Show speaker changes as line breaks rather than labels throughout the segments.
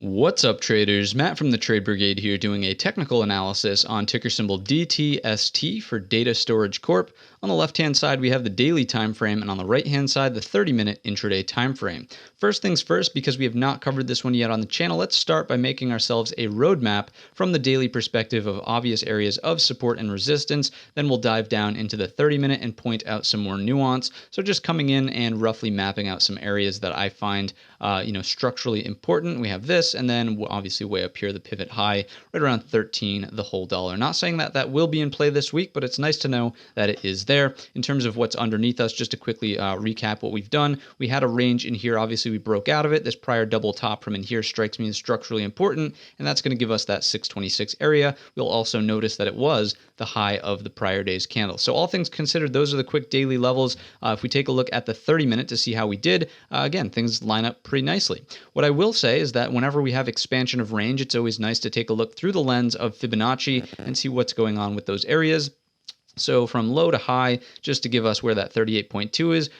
What's up, traders? Matt from the Trade Brigade here doing a technical analysis on ticker symbol DTST for Data Storage Corp. On the left-hand side, we have the daily time frame, and on the right-hand side, the 30-minute intraday time frame. First things first, because we have not covered this one yet on the channel, let's start by making ourselves a roadmap from the daily perspective of obvious areas of support and resistance. Then we'll dive down into the 30-minute and point out some more nuance. So just coming in and roughly mapping out some areas that I find structurally important. We have this, and then obviously way up here, the pivot high, right around 13, the whole dollar. Not saying that that will be in play this week, but it's nice to know that it is there. In terms of what's underneath us, just to quickly recap what we've done, we had a range in here. Obviously, we broke out of it. This prior double top from in here strikes me as structurally important, and that's going to give us that 626 area. We'll also notice that it was the high of the prior day's candle. So all things considered, those are the quick daily levels. If we take a look at the 30-minute to see how we did, again, things line up pretty nicely. What I will say is that whenever we have expansion of range, it's always nice to take a look through the lens of Fibonacci and see what's going on with those areas. So from low to high, just to give us where that 38.2 is,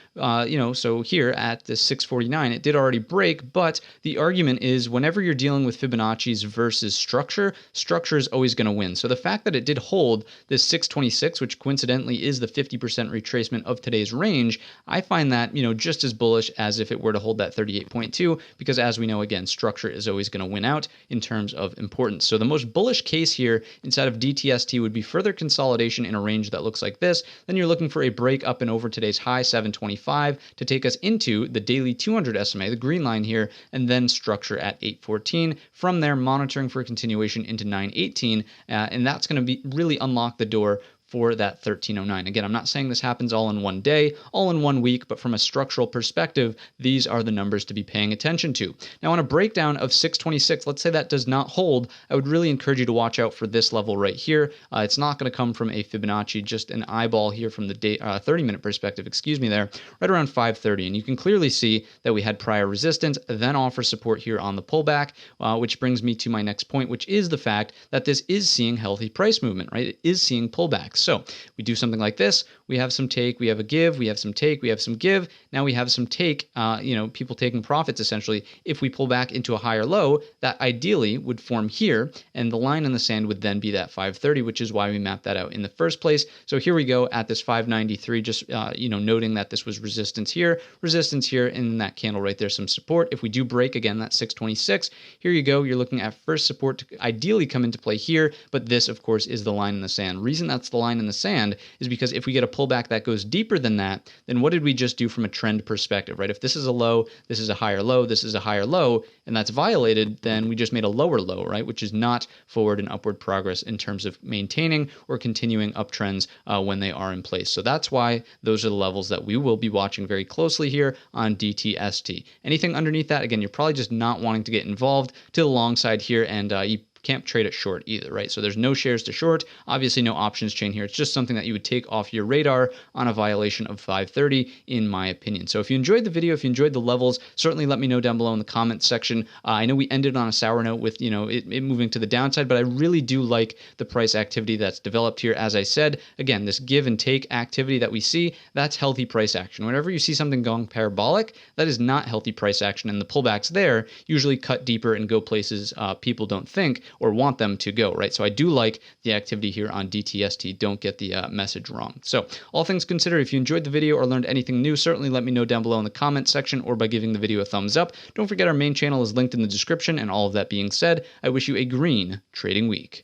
so here at this 649, it did already break, but the argument is whenever you're dealing with Fibonacci's versus structure, structure is always going to win. So the fact that it did hold this 626, which coincidentally is the 50% retracement of today's range, I find that, just as bullish as if it were to hold that 38.2, because as we know, again, structure is always going to win out in terms of importance. So the most bullish case here inside of DTST would be further consolidation in a range that looks like this. Then you're looking for a break up and over today's high 725 to take us into the daily 200 SMA, the green line here, and then structure at 814. From there, monitoring for continuation into 918, and that's going to be really unlock the door for that 1309. Again, I'm not saying this happens all in one day, all in 1 week, but from a structural perspective, these are the numbers to be paying attention to. Now, on a breakdown of 626, let's say that does not hold, I would really encourage you to watch out for this level right here. It's not going to come from a Fibonacci, just an eyeball here from the 30-minute perspective, there, right around 530. And you can clearly see that we had prior resistance, then offer support here on the pullback, which brings me to my next point, which is the fact that this is seeing healthy price movement, right? It is seeing pullbacks. So we do something like this. We have some take, we have a give, we have some take, we have some give. Now we have some take, people taking profits essentially. If we pull back into a higher low, that ideally would form here, and the line in the sand would then be that 530, which is why we mapped that out in the first place. So here we go at this 593, just, noting that this was resistance here, and in that candle right there, some support. If we do break, again, that 626, here you go. You're looking at first support to ideally come into play here, but this, of course, is the line in the sand. Reason that's the line in the sand is because if we get a pullback that goes deeper than that, then what did we just do from a trend perspective, right? If this is a low, this is a higher low, this is a higher low, and that's violated, then we just made a lower low, right? Which is not forward and upward progress in terms of maintaining or continuing uptrends when they are in place. So that's why those are the levels that we will be watching very closely here on DTST. Anything underneath that, again, you're probably just not wanting to get involved to the long side here, and you can't trade it short either, right? So there's no shares to short, obviously no options chain here. It's just something that you would take off your radar on a violation of 530, in my opinion. So if you enjoyed the video, if you enjoyed the levels, certainly let me know down below in the comments section. I know we ended on a sour note with, it moving to the downside, but I really do like the price activity that's developed here. As I said, again, this give and take activity that we see, that's healthy price action. Whenever you see something going parabolic, that is not healthy price action, and the pullbacks there usually cut deeper and go places people don't think or want them to go, right? So I do like the activity here on DTST. Don't get the message wrong. So all things considered, if you enjoyed the video or learned anything new, certainly let me know down below in the comments section or by giving the video a thumbs up. Don't forget our main channel is linked in the description, and all of that being said, I wish you a green trading week.